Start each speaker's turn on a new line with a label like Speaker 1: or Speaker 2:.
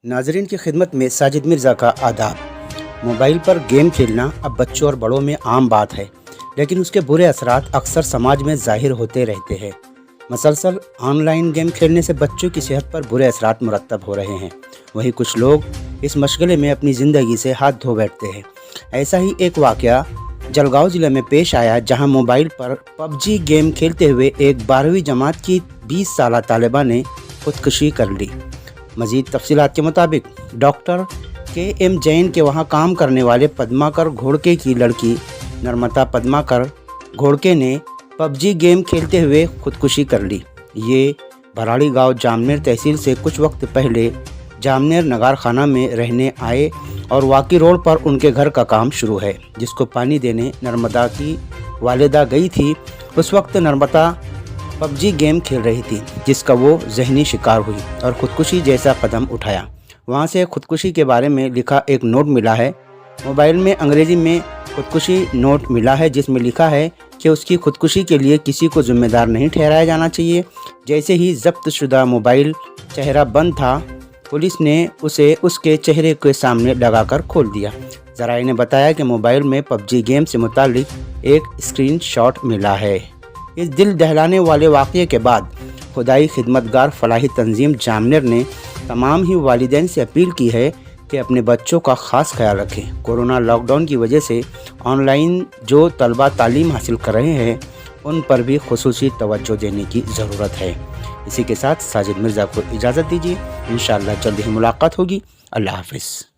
Speaker 1: नाजरीन की खिदमत में साजिद मिर्ज़ा का आदाब। मोबाइल पर गेम खेलना अब बच्चों और बड़ों में आम बात है, लेकिन उसके बुरे असरात अक्सर समाज में ज़ाहिर होते रहते हैं। मसलसल ऑनलाइन गेम खेलने से बच्चों की सेहत पर बुरे असरात मुरतब हो रहे हैं। वहीं कुछ लोग इस मशगले में अपनी ज़िंदगी से हाथ धो बैठते हैं। ऐसा ही एक वाक़या जलगांव ज़िले में पेश आया, जहां मोबाइल पर पबजी गेम खेलते हुए एक 12वीं जमात की 20 साला तालिबा ने खुदकुशी कर ली। मज़ीद तफसीलात के मुताबिक डॉक्टर KM जैन के वहां काम करने वाले पद्माकर घोड़के की लड़की नर्मदा पद्माकर घोड़के ने पबजी गेम खेलते हुए खुदकुशी कर ली। ये भराड़ी गांव जामनेर तहसील से कुछ वक्त पहले जामनेर नगार खाना में रहने आए और वाकी रोड पर उनके घर का काम शुरू है, जिसको पानी देने नर्मदा की वालिदा गई थी। उस वक्त नर्मदा पबजी गेम खेल रही थी, जिसका वो जहनी शिकार हुई और ख़ुदकुशी जैसा कदम उठाया। वहाँ से खुदकुशी के बारे में लिखा एक नोट मिला है। मोबाइल में अंग्रेज़ी में खुदकुशी नोट मिला है, जिसमें लिखा है कि उसकी खुदकुशी के लिए किसी को ज़िम्मेदार नहीं ठहराया जाना चाहिए। जैसे ही जब्त शुदा मोबाइल चेहरा बंद था, पुलिस ने उसे उसके चेहरे के सामने लगाकर खोल दिया। ज़राए ने बताया कि मोबाइल में पबजी गेम से मुताल्लिक एक स्क्रीनशॉट मिला है। इस दिल दहलाने वाले वाक़ये के बाद खुदाई खिदमतगार फलाही तंजीम जामनेर ने तमाम ही वालिदैन से अपील की है कि अपने बच्चों का ख़ास ख्याल रखें। कोरोना लॉकडाउन की वजह से ऑनलाइन जो तलबा तालीम हासिल कर रहे हैं, उन पर भी खुसूसी तवज्जो देने की ज़रूरत है। इसी के साथ साजिद मिर्ज़ा को इजाज़त दीजिए। इंशाअल्लाह जल्द ही मुलाकात होगी। अल्लाह हाफ़िज़।